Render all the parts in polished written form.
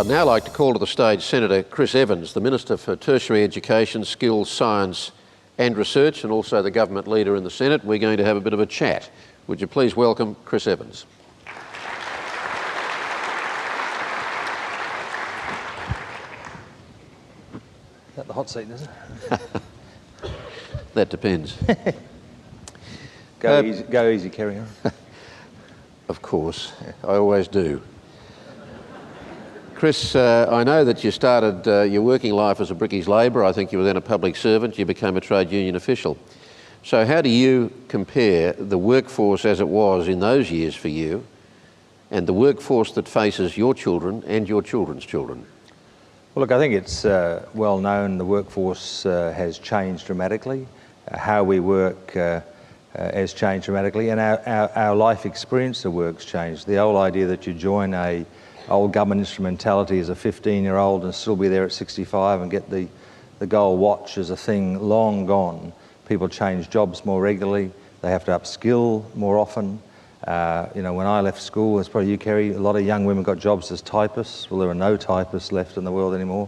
I'd now like to call to the stage Senator Chris Evans, the Minister for Tertiary Education, Skills, Science and Research, and also the government leader in the Senate. We're going to have a bit of a chat. Would you please welcome Chris Evans? Is that the hot seat, is it? That depends. Go easy, Kerry. Of course, I always do. Chris, I know that you started your working life as a brickies labourer. I think you were then a public servant. You became a trade union official. So how do you compare the workforce as it was in those years for you and the workforce that faces your children and your children's children? Well, look, I think it's well known the workforce has changed dramatically. How we work has changed dramatically, and our life experience of work's changed. The old idea that you join a old government instrumentality as a 15-year-old and still be there at 65 and get the gold watch is a thing long gone. People change jobs more regularly. They have to upskill more often. You know, when I left school, as probably you, Kerry, a lot of young women got jobs as typists. Well, there are no typists left in the world anymore.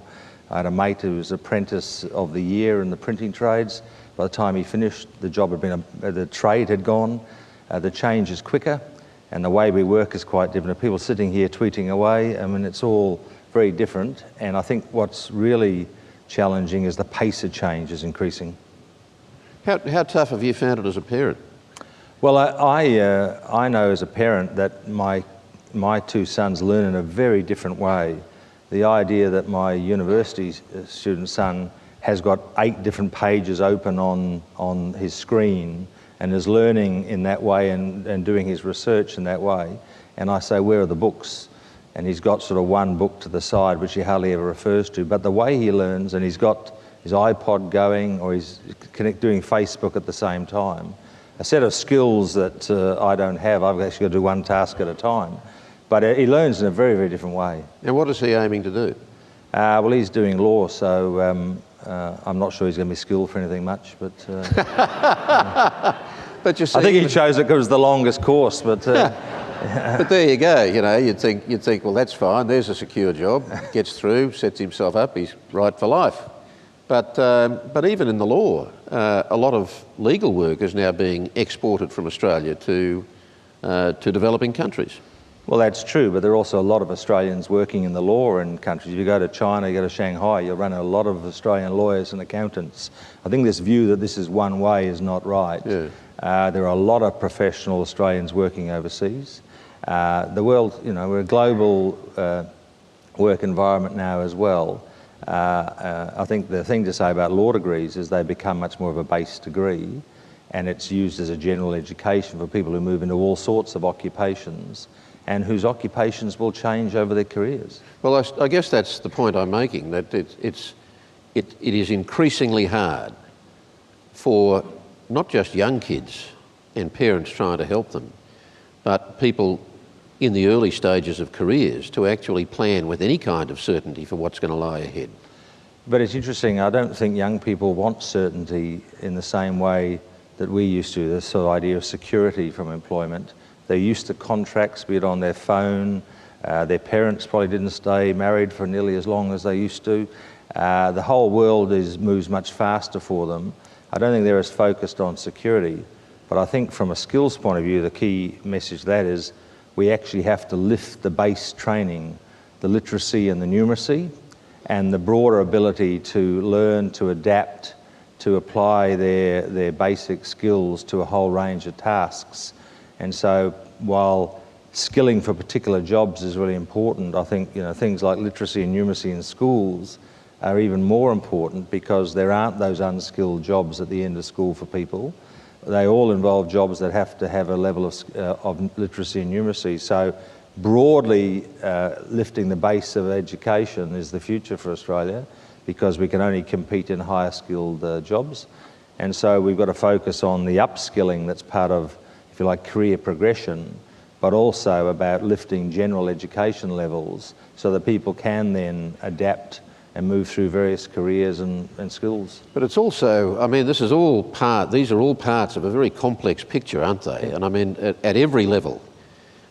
I had a mate who was apprentice of the year in the printing trades. By the time he finished, the job had been, the trade had gone. The change is quicker, and the way we work is quite different. People sitting here tweeting away, I mean, it's all very different. And I think what's really challenging is the pace of change is increasing. How tough have you found it as a parent? Well, I know as a parent that my two sons learn in a very different way. The idea that my university student son has got 8 different pages open on his screen and is learning in that way and doing his research in that way. And I say, where are the books? And he's got sort of one book to the side, which he hardly ever refers to. But the way he learns, and he's got his iPod going, or he's doing Facebook at the same time, a set of skills that I don't have. I've actually got to do one task at a time. But he learns in a very, very different way. And what is he aiming to do? Well, he's doing law, so I'm not sure he's going to be skilled for anything much. But, but you see, I think he chose it because it was the longest course. But but there you go. You know, you'd think, well, that's fine. There's a secure job. Gets through, sets himself up. He's right for life. But even in the law, a lot of legal work is now being exported from Australia to developing countries. Well, that's true, but there are also a lot of Australians working in the law in countries. If you go to China, you go to Shanghai, you'll run a lot of Australian lawyers and accountants. I think this view that this is one way is not right. Yeah. There are a lot of professional Australians working overseas. The world, you know, we're a global work environment now as well. I think the thing to say about law degrees is they become much more of a base degree, and it's used as a general education for people who move into all sorts of occupations and whose occupations will change over their careers. Well, I guess that's the point I'm making, that it is increasingly hard for not just young kids and parents trying to help them, but people in the early stages of careers to actually plan with any kind of certainty for what's going to lie ahead. But it's interesting, I don't think young people want certainty in the same way that we used to, this sort of idea of security from employment. They're used to contracts, be it on their phone. Their parents probably didn't stay married for nearly as long as they used to. The whole world moves much faster for them. I don't think they're as focused on security, but I think from a skills point of view, the key message of that is we actually have to lift the base training, the literacy and the numeracy, and the broader ability to learn, to adapt, to apply their basic skills to a whole range of tasks. And so while skilling for particular jobs is really important, I think, you know, things like literacy and numeracy in schools are even more important because there aren't those unskilled jobs at the end of school for people. They all involve jobs that have to have a level of literacy and numeracy. So broadly lifting the base of education is the future for Australia because we can only compete in higher skilled jobs. And so we've got to focus on the upskilling that's part of, if you like, career progression, but also about lifting general education levels so that people can then adapt and move through various careers and skills. But it's also, I mean, these are all parts of a very complex picture, aren't they? And I mean, at every level,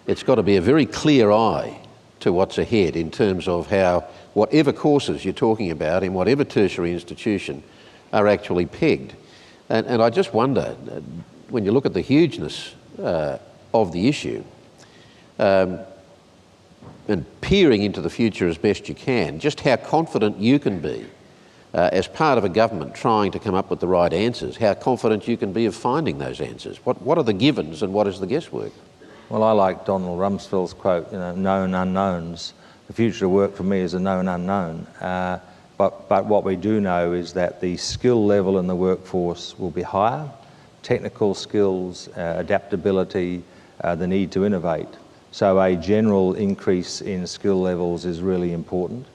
it's got to be a very clear eye to what's ahead in terms of how whatever courses you're talking about in whatever tertiary institution are actually pegged. And I just wonder, when you look at the hugeness of the issue, and peering into the future as best you can, just how confident you can be as part of a government trying to come up with the right answers, how confident you can be of finding those answers. What are the givens and what is the guesswork? Well, I like Donald Rumsfeld's quote, known unknowns. The future of work for me is a known unknown. But what we do know is that the skill level in the workforce will be higher, technical skills, adaptability, the need to innovate. So a general increase in skill levels is really important.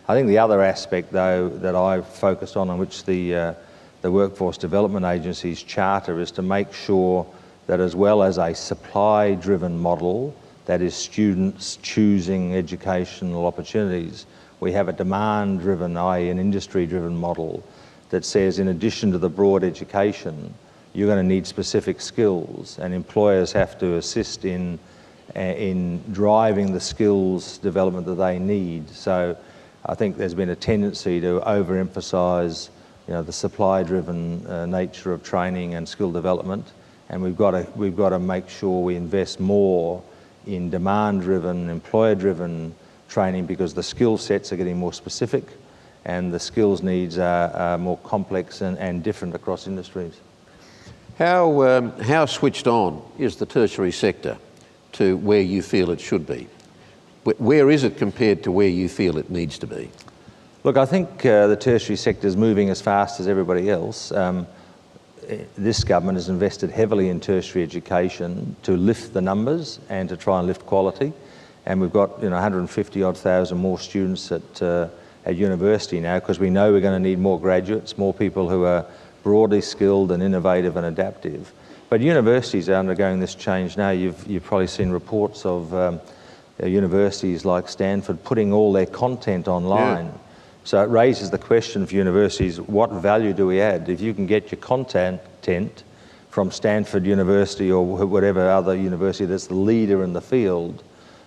I think the other aspect, though, that I've focused on which the Workforce Development Agency's charter is to make sure that as well as a supply-driven model, that is students choosing educational opportunities, we have a demand-driven, i.e. an industry-driven model that says in addition to the broad education, you're going to need specific skills, and employers have to assist in driving the skills development that they need. So I think there's been a tendency to overemphasise the supply-driven nature of training and skill development, and we've got to make sure we invest more in demand-driven, employer-driven training, because the skill sets are getting more specific and the skills needs are more complex and different across industries. How switched on is the tertiary sector to where you feel it should be? Where is it compared to where you feel it needs to be? Look, I think the tertiary sector is moving as fast as everybody else. This government has invested heavily in tertiary education to lift the numbers and to try and lift quality. And we've got 150,000 more students at university now, because we know we're going to need more graduates, more people who are broadly skilled and innovative and adaptive. But universities are undergoing this change now. You've probably seen reports of universities like Stanford putting all their content online. Yeah. So it raises the question for universities, what value do we add? If you can get your content from Stanford University or whatever other university that's the leader in the field,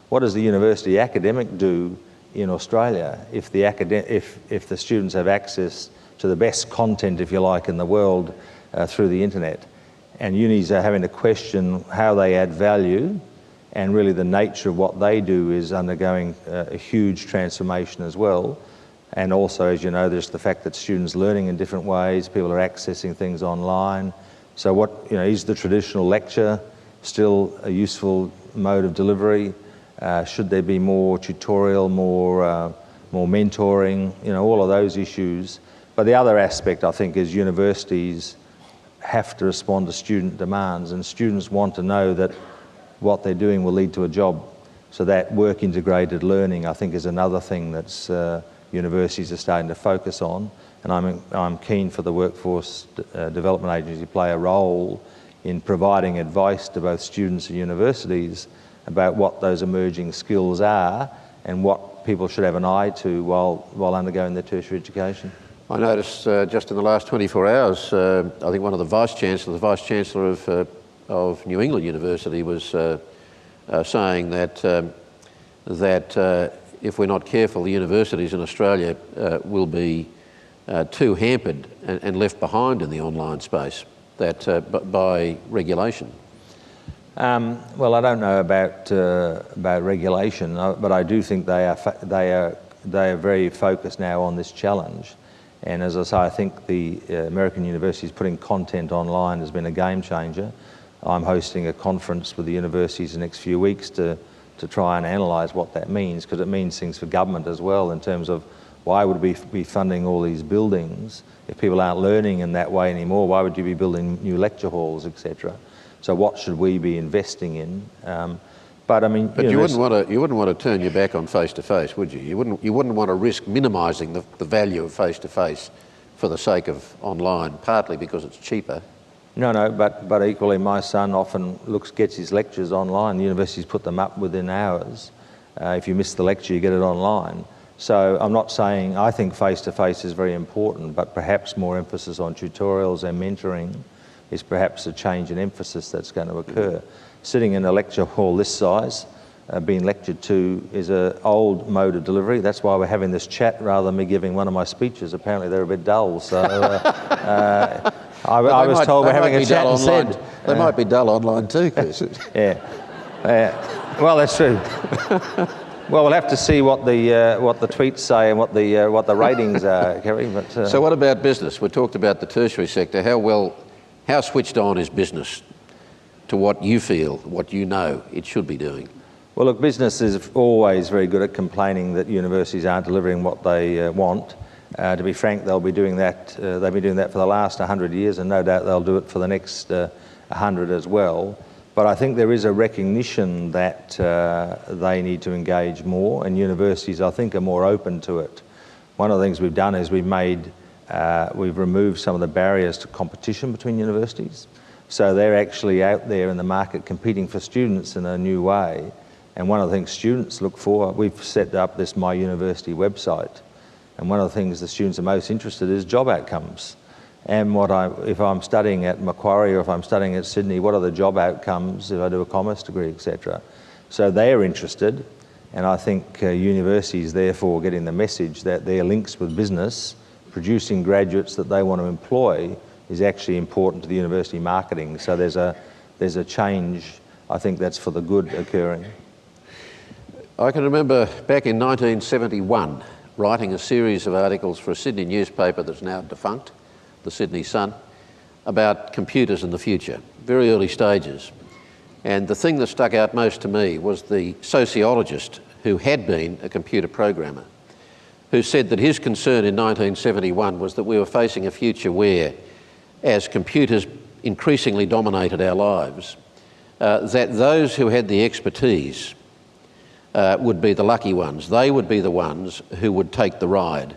what does the university academic do in Australia if the students have access to the best content, if you like, in the world through the internet? And unis are having to question how they add value, and really the nature of what they do is undergoing a huge transformation as well. And also, as you know, there's the fact that students are learning in different ways, people are accessing things online. So is the traditional lecture still a useful mode of delivery? Should there be more tutorial, more mentoring, all of those issues. But the other aspect, I think, is universities have to respond to student demands, and students want to know that what they're doing will lead to a job. So that work-integrated learning, I think, is another thing that's universities are starting to focus on. And I'm keen for the Workforce Development Agency to play a role in providing advice to both students and universities about what those emerging skills are and what people should have an eye to while undergoing their tertiary education. I noticed just in the last 24 hours, I think one of the Vice Chancellor of New England University was saying that if we're not careful, the universities in Australia will be too hampered and left behind in the online space by regulation. Well, I don't know about regulation, but I do think they are very focused now on this challenge. And as I say, I think the American universities putting content online has been a game changer. I'm hosting a conference with the universities the next few weeks to try and analyse what that means, because it means things for government as well, in terms of why would we be funding all these buildings if people aren't learning in that way anymore? Why would you be building new lecture halls, etc.? So what should we be investing in? But you wouldn't want to turn your back on face-to-face, would you? You wouldn't want to risk minimising the value of face-to-face for the sake of online, partly because it's cheaper. No, but equally, my son often gets his lectures online. The universities put them up within hours. If you miss the lecture, you get it online. So I'm not saying I think face-to-face is very important, but perhaps more emphasis on tutorials and mentoring is perhaps a change in emphasis that's going to occur. Sitting in a lecture hall this size being lectured to is an old mode of delivery. That's why we're having this chat rather than me giving one of my speeches. Apparently they're a bit dull, so I was told we're having a chat instead. They might be dull online too, Chris. Yeah. Well, that's true. Well, we'll have to see what the tweets say and what the ratings are, Kerry. But so what about business? We talked about the tertiary sector. How switched on is business to what you feel, what you know it should be doing? Well, look, business is always very good at complaining that universities aren't delivering what they want. To be frank, they'll be doing that. They've been doing that for the last 100 years, and no doubt they'll do it for the next 100 as well. But I think there is a recognition that they need to engage more, and universities, I think, are more open to it. One of the things we've done is we've removed some of the barriers to competition between universities. So they're actually out there in the market competing for students in a new way. And one of the things students look for, we've set up this My University website, and one of the things the students are most interested in is job outcomes. And if I'm studying at Macquarie or if I'm studying at Sydney, what are the job outcomes if I do a commerce degree, etc. So they're interested, and I think universities therefore getting the message that their links with business, producing graduates that they want to employ, is actually important to the university marketing. So there's a change, I think that's for the good occurring. I can remember back in 1971 writing a series of articles for a Sydney newspaper that's now defunct, the Sydney Sun, about computers in the future, very early stages. And the thing that stuck out most to me was the sociologist who had been a computer programmer, who said that his concern in 1971 was that we were facing a future where, as computers increasingly dominated our lives, that those who had the expertise would be the lucky ones. They would be the ones who would take the ride.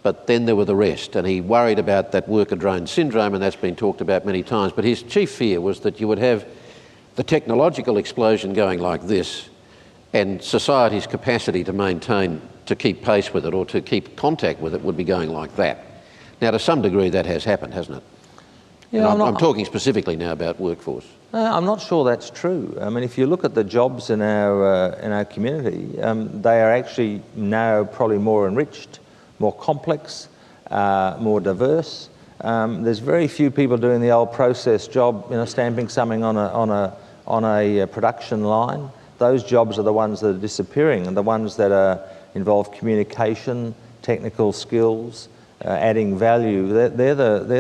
But then there were the rest, and he worried about that worker drone syndrome, and that's been talked about many times. But his chief fear was that you would have the technological explosion going like this, and society's capacity to keep pace with it or to keep contact with it would be going like that. Now, to some degree, that has happened, hasn't it? Yeah, I'm talking specifically now about workforce. I'm not sure that's true. I mean, if you look at the jobs in our community, they are actually now probably more enriched, more complex, more diverse. There's very few people doing the old process job, stamping something on a production line. Those jobs are the ones that are disappearing, and the ones that involve communication, technical skills, adding value. They're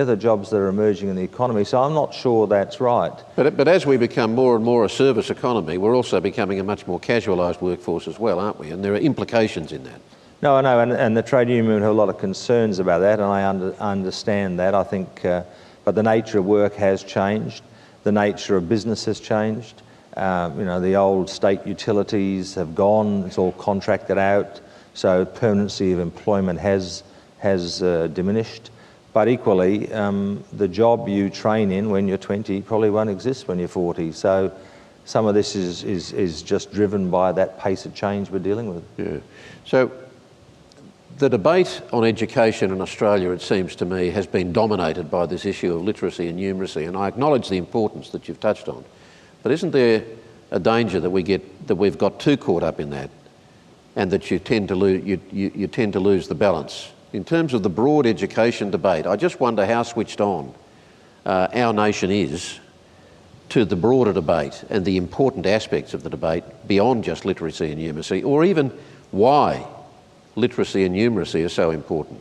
the jobs that are emerging in the economy. So I'm not sure that's right. But as we become more and more a service economy, we're also becoming a much more casualised workforce as well, aren't we? And there are implications in that. No, I know, and the trade union have a lot of concerns about that, and I understand that. I think, but the nature of work has changed. The nature of business has changed. The old state utilities have gone. It's all contracted out. So permanency of employment has diminished. But equally, the job you train in when you're 20 probably won't exist when you're 40. So some of this is just driven by that pace of change we're dealing with. Yeah. So the debate on education in Australia, it seems to me, has been dominated by this issue of literacy and numeracy, and I acknowledge the importance that you've touched on. But isn't there a danger that we've got too caught up in that, and that you tend to lose the balance? In terms of the broad education debate, I just wonder how switched on our nation is to the broader debate and the important aspects of the debate beyond just literacy and numeracy, or even why literacy and numeracy are so important.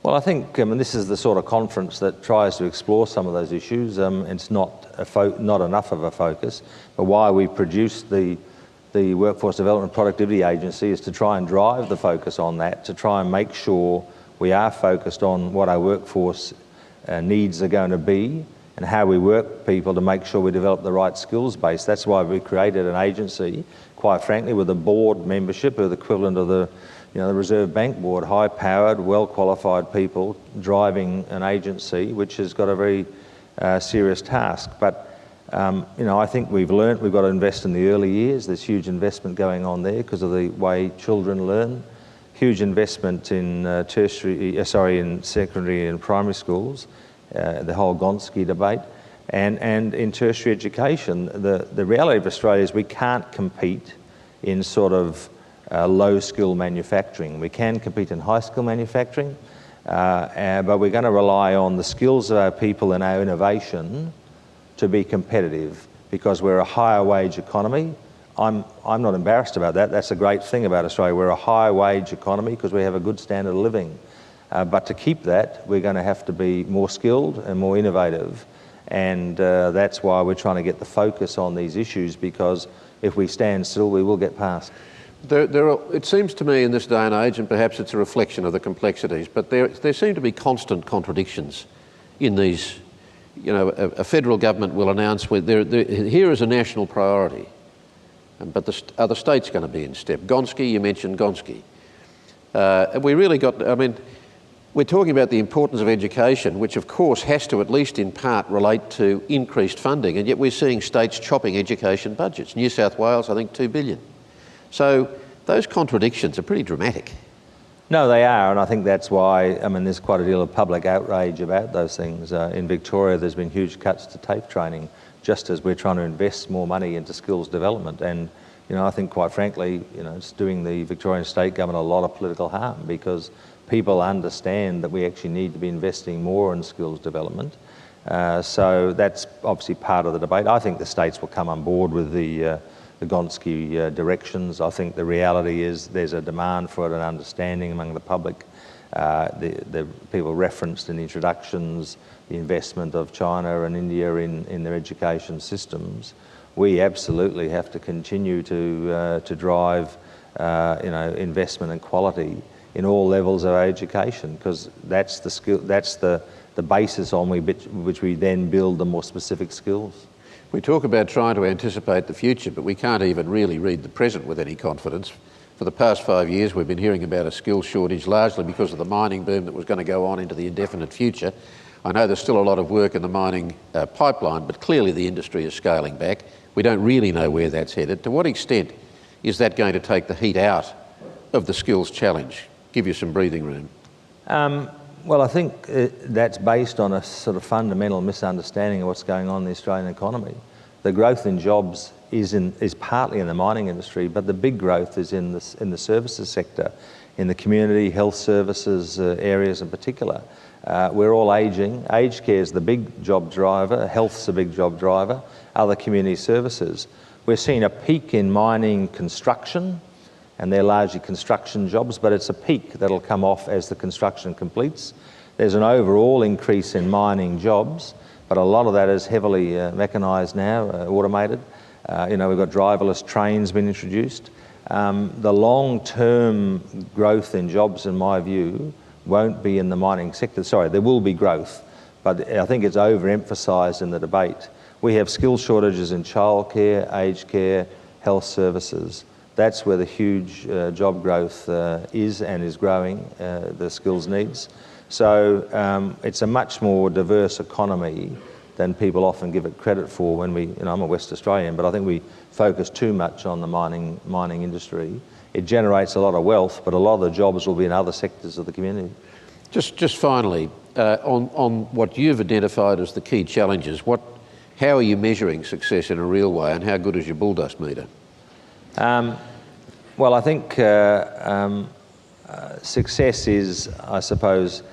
Well, I think this is the sort of conference that tries to explore some of those issues. It's not enough of a focus, but why we produced the Workforce Development Productivity Agency is to try and drive the focus on that, to try and make sure we are focused on what our workforce needs are going to be and how we work people to make sure we develop the right skills base. That's why we created an agency, quite frankly, with a board membership of the equivalent of the Reserve Bank board, high-powered, well-qualified people driving an agency which has got a very serious task. But I think we've learnt we've got to invest in the early years. There's huge investment going on there because of the way children learn. Huge investment in in secondary and primary schools, the whole Gonski debate, and in tertiary education. The reality of Australia is we can't compete in sort of low-skill manufacturing. We can compete in high-skill manufacturing, but we're going to rely on the skills of our people and our innovation to be competitive, because we're a higher wage economy. I'm not embarrassed about that. That's a great thing about Australia. We're a higher wage economy because we have a good standard of living. But to keep that, we're going to have to be more skilled and more innovative. And that's why we're trying to get the focus on these issues, because if we stand still, we will get past. It seems to me in this day and age, and perhaps it's a reflection of the complexities, but there seem to be constant contradictions in these. You know, a federal government will announce here is a national priority, but are the states going to be in step? Gonski, you mentioned Gonski. We really got, I mean, we're talking about the importance of education, which of course has to, at least in part, relate to increased funding, and yet we're seeing states chopping education budgets. New South Wales, I think, $2 billion. So those contradictions are pretty dramatic. No, they are, and I think that's why, I mean, there's quite a deal of public outrage about those things. In Victoria, there's been huge cuts to TAFE training, just as we're trying to invest more money into skills development. And, you know, I think, quite frankly, you know, it's doing the Victorian state government a lot of political harm, because people understand that we actually need to be investing more in skills development. So that's obviously part of the debate. I think the states will come on board with the Gonski directions. I think the reality is there's a demand for it and understanding among the public. The people referenced in the introductions, the investment of China and India in their education systems. We absolutely have to continue to drive investment and quality in all levels of our education, because that's the skill, that's the basis on which we then build the more specific skills. We talk about trying to anticipate the future, but we can't even really read the present with any confidence. For the past 5 years, we've been hearing about a skills shortage, largely because of the mining boom that was going to go on into the indefinite future. I know there's still a lot of work in the mining pipeline, but clearly the industry is scaling back. We don't really know where that's headed. To what extent is that going to take the heat out of the skills challenge, give you some breathing room? Well, I think that's based on a sort of fundamental misunderstanding of what's going on in the Australian economy. The growth in jobs is partly in the mining industry, but the big growth is in the services sector, in the community health services areas in particular. We're all ageing. Aged care is the big job driver. Health's a big job driver. Other community services. We're seeing a peak in mining construction, and they're largely construction jobs, but it's a peak that'll come off as the construction completes. There's an overall increase in mining jobs, but a lot of that is heavily mechanised now, automated. We've got driverless trains being introduced. The long-term growth in jobs, in my view, won't be in the mining sector. Sorry, there will be growth, but I think it's overemphasised in the debate. We have skill shortages in childcare, aged care, health services. That's where the huge job growth is and is growing, the skills needs. So it's a much more diverse economy than people often give it credit for when I'm a West Australian, but I think we focus too much on the mining industry. It generates a lot of wealth, but a lot of the jobs will be in other sectors of the community. Just finally, on what you've identified as the key challenges, how are you measuring success in a real way, and how good is your bull dust meter? Well, I think success is, I suppose,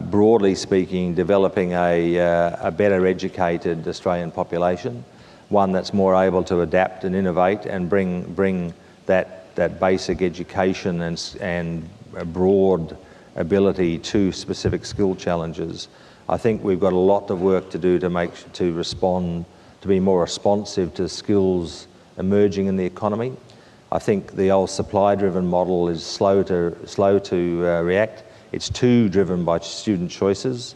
broadly speaking, developing a better educated Australian population, one that's more able to adapt and innovate and bring that basic education and a broad ability to specific skill challenges. I think we've got a lot of work to do to be more responsive to skills emerging in the economy. I think the old supply-driven model is slow to react. It's too driven by student choices.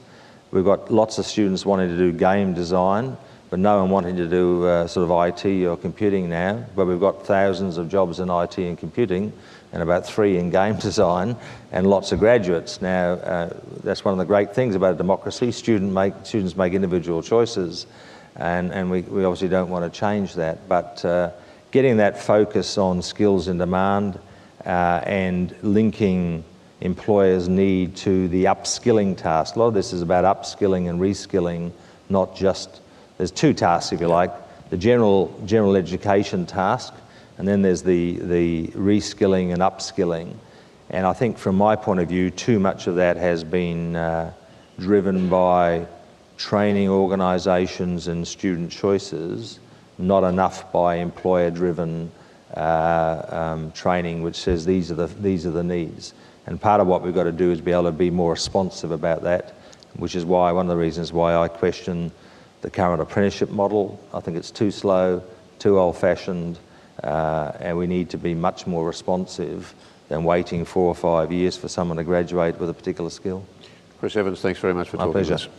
We've got lots of students wanting to do game design, but no one wanting to do sort of IT or computing now. But we've got thousands of jobs in IT and computing, and about 3 in game design, and lots of graduates. Now, that's one of the great things about democracy. Students make individual choices, and we obviously don't want to change that. But getting that focus on skills in demand and linking employers' need to the upskilling task. A lot of this is about upskilling and reskilling, not just... There's 2 tasks, if you like. The general education task, And then there's the reskilling and upskilling. And I think from my point of view, too much of that has been driven by training organisations and student choices, not enough by employer-driven training, which says these are the needs. And part of what we've got to do is be able to be more responsive about that, which is why one of the reasons why I question the current apprenticeship model. I think it's too slow, too old-fashioned, and we need to be much more responsive than waiting 4 or 5 years for someone to graduate with a particular skill. Chris Evans, thanks very much for talking to us. My pleasure.